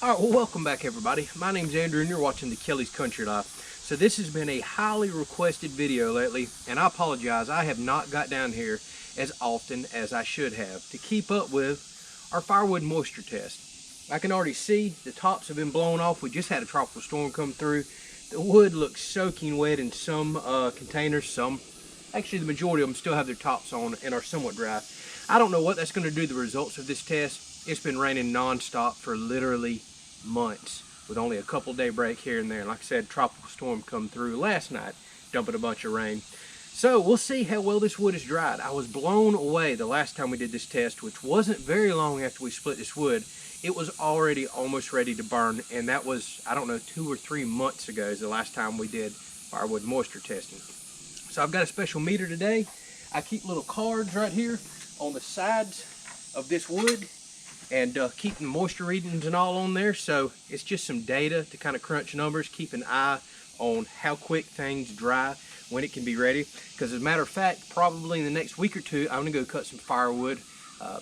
Alright, well, welcome back everybody. My name's Andrew and you're watching the Kelley's Country Life. So this has been a highly requested video lately, and I apologize, I have not got down here as often as I should have to keep up with our firewood moisture test. I can already see the tops have been blown off. We just had a tropical storm come through. The wood looks soaking wet in some containers. Actually the majority of them still have their tops on and are somewhat dry. I don't know what that's going to do to the results of this test. It's been raining non-stop for literally months with only a couple day break here and there. Like I said, tropical storm come through last night, dumping a bunch of rain. So we'll see how well this wood is dried. I was blown away the last time we did this test, which wasn't very long after we split this wood. It was already almost ready to burn, and that was, I don't know, 2 or 3 months ago is the last time we did firewood moisture testing. So I've got a special meter today. I keep little cards right here on the sides of this wood and keeping moisture readings and all on there. So it's just some data to kind of crunch numbers, keep an eye on how quick things dry, when it can be ready. Because as a matter of fact, probably in the next week or two, I'm gonna go cut some firewood.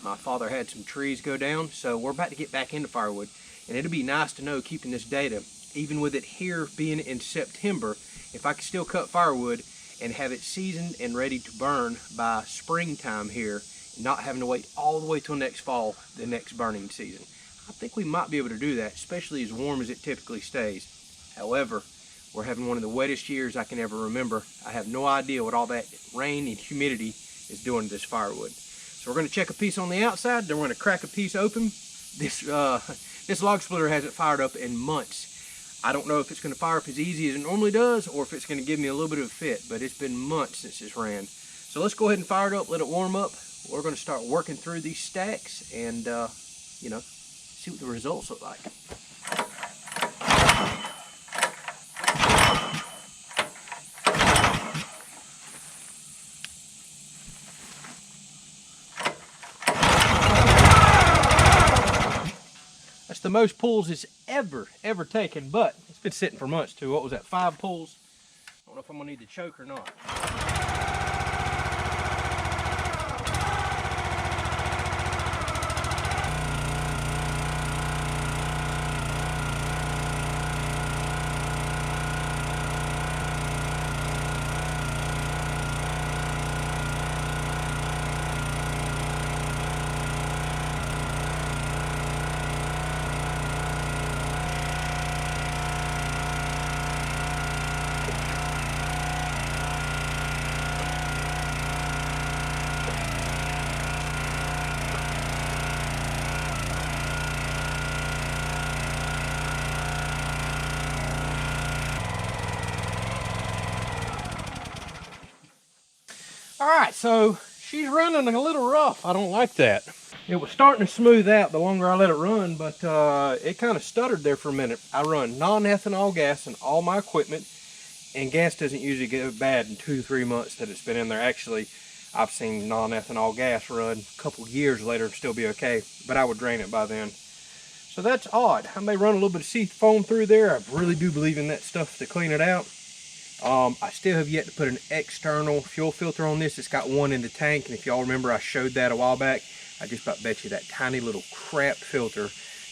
My father had some trees go down, so we're about to get back into firewood. And it'll be nice to know, keeping this data, even with it here being in September, if I can still cut firewood and have it seasoned and ready to burn by springtime here, not having to wait all the way till next fall, the next burning season. I think we might be able to do that, especially as warm as it typically stays. However, we're having one of the wettest years I can ever remember. I have no idea what all that rain and humidity is doing to this firewood. So we're going to check a piece on the outside, then we're going to crack a piece open. This log splitter hasn't fired up in months. I don't know if it's going to fire up as easy as it normally does, or if it's going to give me a little bit of a fit, but it's been months since this ran. So let's go ahead and fire it up, let it warm up. We're going to start working through these stacks and, see what the results look like. That's the most pulls it's ever taken, but it's been sitting for months too. What was that, 5 pulls? I don't know if I'm going to need the choke or not. Alright, so she's running a little rough. I don't like that. It was starting to smooth out the longer I let it run, but it kind of stuttered there for a minute. I run non-ethanol gas in all my equipment, and gas doesn't usually go bad in 2 to 3 months that it's been in there. Actually, I've seen non-ethanol gas run a couple years later and still be okay, but I would drain it by then. So that's odd. I may run a little bit of sea foam through there. I really do believe in that stuff to clean it out. I still have yet to put an external fuel filter on this. It's got one in the tank, and if y'all remember I showed that a while back. I just about bet you that tiny little crap filter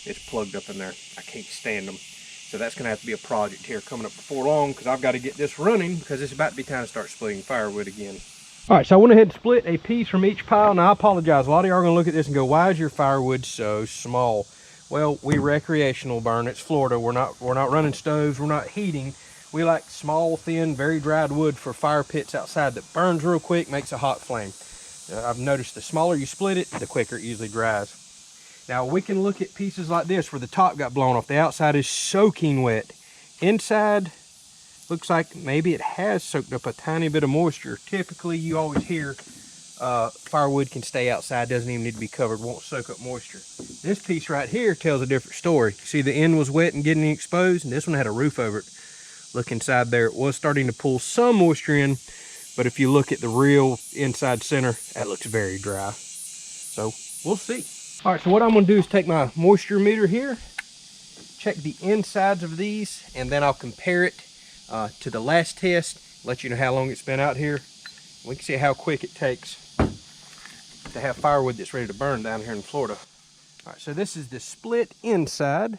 is plugged up in there. I can't stand them. So that's going to have to be a project here coming up before long, because I've got to get this running because it's about to be time to start splitting firewood again. Alright, so I went ahead and split a piece from each pile. Now I apologize, a lot of y'all are going to look at this and go, why is your firewood so small? Well, we recreational burn. It's Florida. We're not running stoves, we're not heating. We like small, thin, very dried wood for fire pits outside that burns real quick, makes a hot flame. I've noticed the smaller you split it, the quicker it usually dries. Now we can look at pieces like this where the top got blown off. The outside is soaking wet. Inside looks like maybe it has soaked up a tiny bit of moisture. Typically you always hear firewood can stay outside, doesn't even need to be covered, won't soak up moisture. This piece right here tells a different story. See, the end was wet and getting exposed, and this one had a roof over it. Look inside there, it was starting to pull some moisture in, but if you look at the real inside center, that looks very dry. So we'll see. All right, so what I'm gonna do is take my moisture meter here, check the insides of these, and then I'll compare it to the last test, let you know how long it's been out here. We can see how quick it takes to have firewood that's ready to burn down here in Florida. All right, so this is the split inside.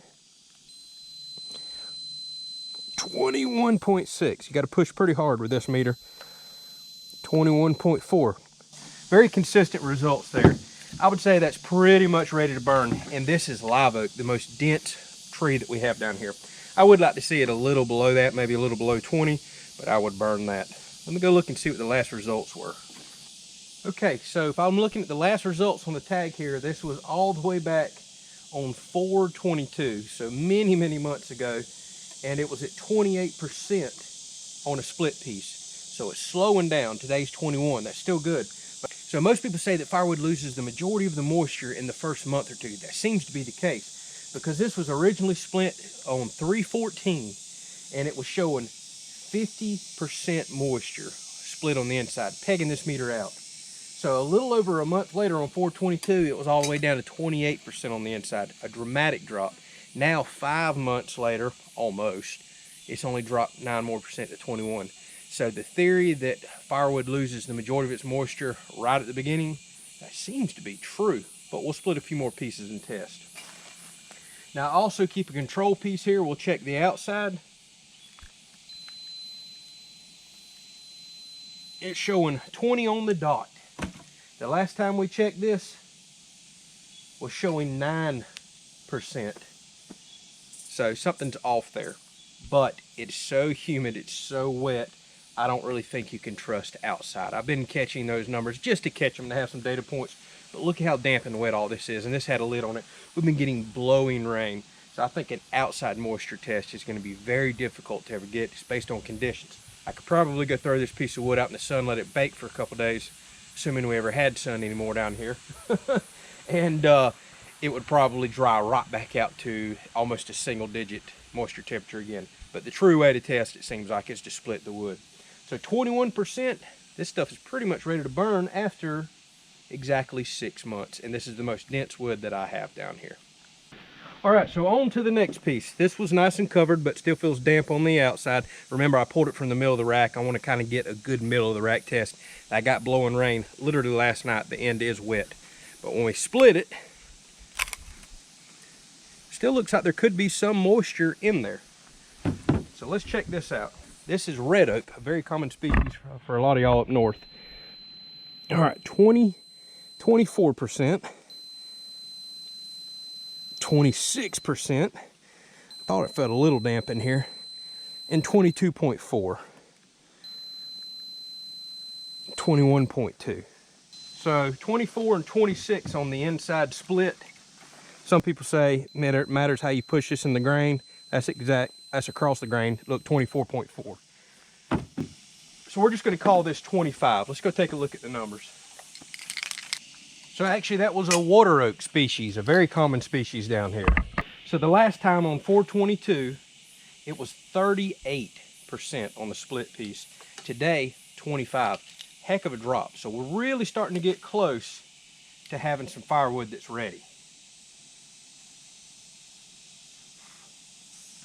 21.6. You got to push pretty hard with this meter. 21.4. Very consistent results there. I would say that's pretty much ready to burn. And this is live oak, the most dense tree that we have down here. I would like to see it a little below that, maybe a little below 20, but I would burn that. Let me go look and see what the last results were. Okay, so if I'm looking at the last results on the tag here, this was all the way back on 4/22, so many, many months ago, and it was at 28% on a split piece. So it's slowing down. Today's 21. That's still good. So most people say that firewood loses the majority of the moisture in the first month or two. That seems to be the case because this was originally split on 3/14, and it was showing 50% moisture split on the inside, pegging this meter out. So a little over a month later on 4/22, it was all the way down to 28% on the inside, a dramatic drop. Now 5 months later, almost, it's only dropped 9% more to 21. So the theory that firewood loses the majority of its moisture right at the beginning, that seems to be true, but we'll split a few more pieces and test. Now I also keep a control piece here. We'll check the outside. It's showing 20 on the dot. The last time we checked this was showing 9%. So something's off there. But it's so humid, it's so wet, I don't really think you can trust outside. I've been catching those numbers just to catch them, to have some data points. But look at how damp and wet all this is. And this had a lid on it. We've been getting blowing rain. So I think an outside moisture test is going to be very difficult to ever get. It's based on conditions. I could probably go throw this piece of wood out in the sun, let it bake for a couple days, assuming we ever had sun anymore down here. And it would probably dry right back out to almost a single-digit moisture temperature again. But the true way to test, it seems like, is to split the wood. So 21%, this stuff is pretty much ready to burn after exactly 6 months. And this is the most dense wood that I have down here. All right, so on to the next piece. This was nice and covered, but still feels damp on the outside. Remember, I pulled it from the middle of the rack. I want to kind of get a good middle of the rack test. I got blowing rain literally last night. The end is wet. But when we split it, still looks like there could be some moisture in there. So let's check this out. This is red oak, a very common species for a lot of y'all up north. All right, 24%. 26%. I thought it felt a little damp in here. And 22.4. 21.2. So 24 and 26 on the inside split. Some people say it matters how you push this in the grain. That's across the grain. Look, 24.4. So we're just going to call this 25. Let's go take a look at the numbers. So actually that was a water oak species, a very common species down here. So the last time on 4/22, it was 38% on the split piece. Today, 25. Heck of a drop. So we're really starting to get close to having some firewood that's ready.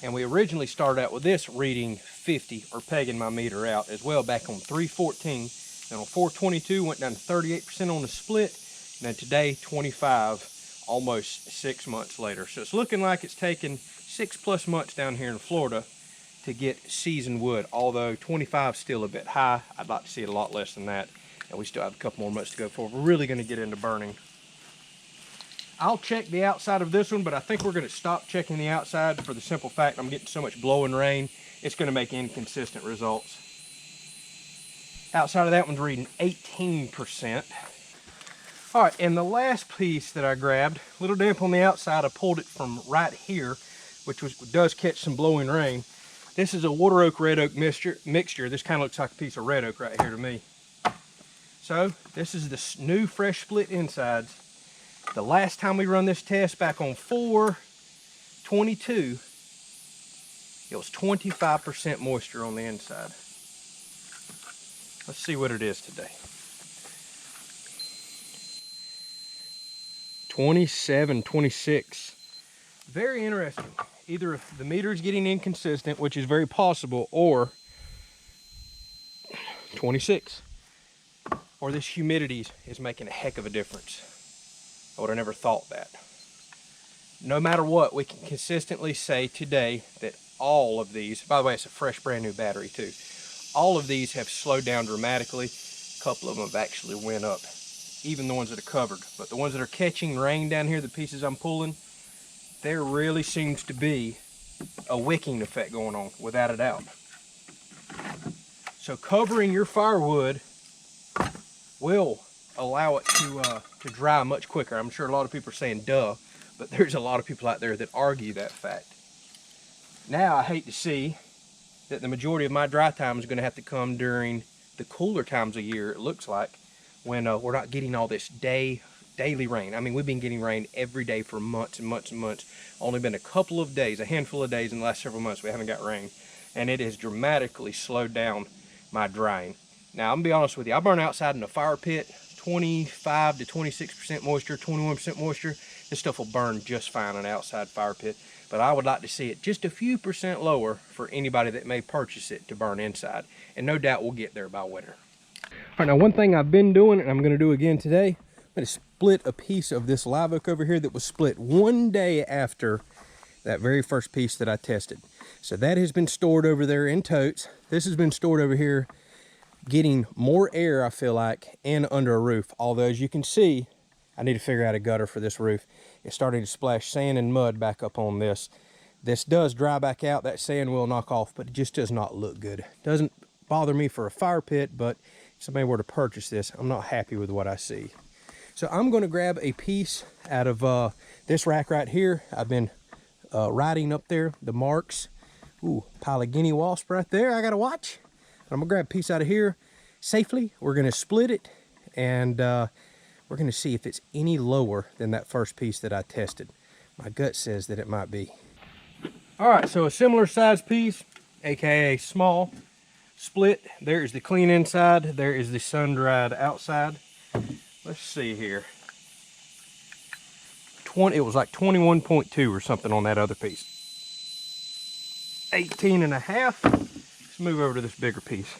And we originally started out with this reading 50, or pegging my meter out as well, back on 3/14. Then on 4/22 went down to 38% on the split. And then today, 25, almost 6 months later. So it's looking like it's taken 6+ months down here in Florida to get seasoned wood, although 25 is still a bit high. I'd like to see it a lot less than that. And we still have a couple more months to go before we're really going to get into burning. I'll check the outside of this one, but I think we're going to stop checking the outside for the simple fact I'm getting so much blowing rain, it's going to make inconsistent results. Outside of that one's reading 18%. All right, and the last piece that I grabbed, a little damp on the outside, I pulled it from right here, which does catch some blowing rain. This is a water oak, red oak mixture. This kind of looks like a piece of red oak right here to me. So this is the new fresh split insides. The last time we run this test back on 4/22, it was 25% moisture on the inside. Let's see what it is today. 27, 26. Very interesting. Either the meter is getting inconsistent, which is very possible, or 26. Or this humidity is making a heck of a difference. I would have never thought that. No matter what, we can consistently say today that all of these, by the way, it's a fresh brand new battery too. All of these have slowed down dramatically. A couple of them have actually went up, even the ones that are covered. But the ones that are catching rain down here, the pieces I'm pulling, there really seems to be a wicking effect going on, without a doubt. So covering your firewood will allow it to dry much quicker. I'm sure a lot of people are saying duh, but there's a lot of people out there that argue that fact. Now I hate to see that the majority of my dry time is going to have to come during the cooler times of year, it looks like, when we're not getting all this daily rain. I mean, we've been getting rain every day for months and months and months. Only been a couple of days, a handful of days in the last several months we haven't got rain, and it has dramatically slowed down my drying. Now, I'm gonna be honest with you, I burn outside in a fire pit, 25 to 26% moisture, 21% moisture. This stuff will burn just fine in an outside fire pit, but I would like to see it just a few percent lower for anybody that may purchase it to burn inside, and no doubt we'll get there by winter. All right, now one thing I've been doing, and I'm gonna do again today, I'm gonna split a piece of this live oak over here that was split one day after that very first piece that I tested. So that has been stored over there in totes. This has been stored over here getting more air, I feel like, in under a roof. Although, as you can see, I need to figure out a gutter for this roof. It's starting to splash sand and mud back up on this. This does dry back out. That sand will knock off, but it just does not look good. Doesn't bother me for a fire pit, but if somebody were to purchase this, I'm not happy with what I see. So I'm going to grab a piece out of this rack right here. I've been writing up there the marks. Ooh, pile of guinea wasp right there. I got to watch. I'm gonna grab a piece out of here safely. We're gonna split it, and we're gonna see if it's any lower than that first piece that I tested. My gut says that it might be. All right, so a similar size piece, AKA small, split. There is the clean inside. There is the sun-dried outside. Let's see here. It was like 21.2 or something on that other piece. 18.5. Let's move over to this bigger piece.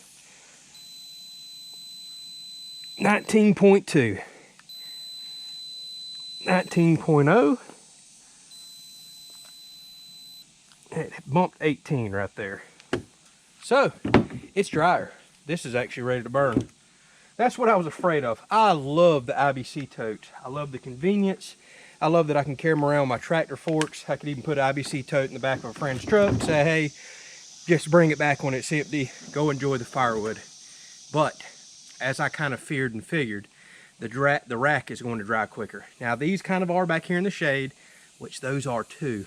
19.2. 19.0. It bumped 18 right there. So, it's drier. This is actually ready to burn. That's what I was afraid of. I love the IBC totes. I love the convenience. I love that I can carry them around with my tractor forks. I could even put an IBC tote in the back of a friend's truck and say, hey, just bring it back when it's empty, go enjoy the firewood. But as I kind of feared and figured, the rack is going to dry quicker. Now these kind of are back here in the shade, which those are too.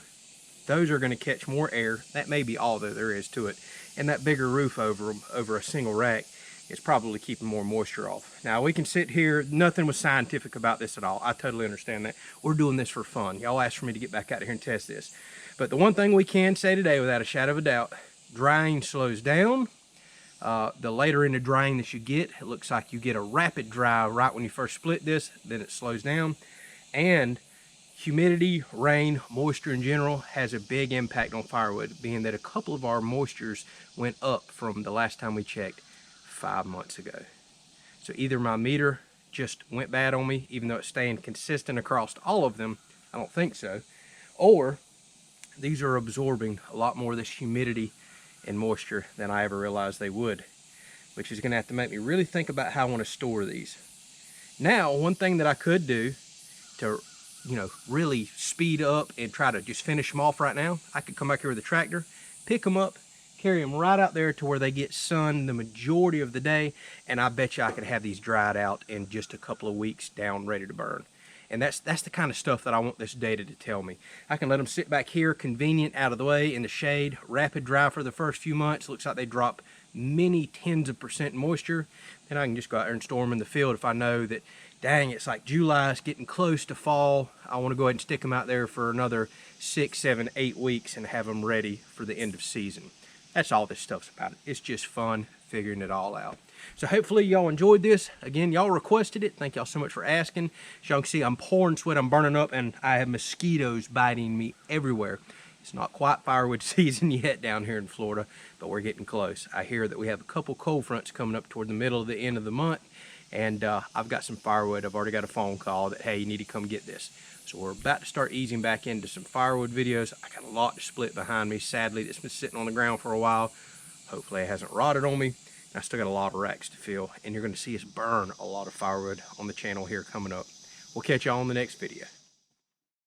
Those are going to catch more air. That may be all that there is to it. And that bigger roof over a single rack is probably keeping more moisture off. Now we can sit here, nothing was scientific about this at all. I totally understand that. We're doing this for fun. Y'all asked for me to get back out here and test this. But the one thing we can say today without a shadow of a doubt, drying slows down. The later in the drying that you get, it looks like you get a rapid dry right when you first split this, then it slows down. And humidity, rain, moisture in general has a big impact on firewood, being that a couple of our moistures went up from the last time we checked 5 months ago. So either my meter just went bad on me, even though it's staying consistent across all of them, I don't think so, or these are absorbing a lot more of this humidity and moisture than I ever realized they would, which is going to have to make me really think about how I want to store these. Now, one thing that I could do to, really speed up and try to just finish them off right now, I could come back here with a tractor, pick them up, carry them right out there to where they get sun the majority of the day, and I bet you I could have these dried out in just a couple of weeks down, ready to burn. And that's the kind of stuff that I want this data to tell me. I can let them sit back here, convenient, out of the way, in the shade, rapid dry for the first few months. Looks like they drop many tens of % moisture. Then I can just go out there and store them in the field if I know that, dang, it's like July, it's getting close to fall. I want to go ahead and stick them out there for another 6, 7, 8 weeks and have them ready for the end of season. That's all this stuff's about. It's just fun figuring it all out. So hopefully y'all enjoyed this. Again, y'all requested it. Thank y'all so much for asking. As y'all can see, I'm pouring sweat, I'm burning up, and I have mosquitoes biting me everywhere. It's not quite firewood season yet down here in Florida, but we're getting close. I hear that we have a couple cold fronts coming up toward the middle of the end of the month, and I've got some firewood. I've already got a phone call that, hey, you need to come get this. So we're about to start easing back into some firewood videos. I got a lot to split behind me, sadly. It's been sitting on the ground for a while. Hopefully it hasn't rotted on me. I still got a lot of racks to fill, and you're going to see us burn a lot of firewood on the channel here coming up. We'll catch y'all on the next video.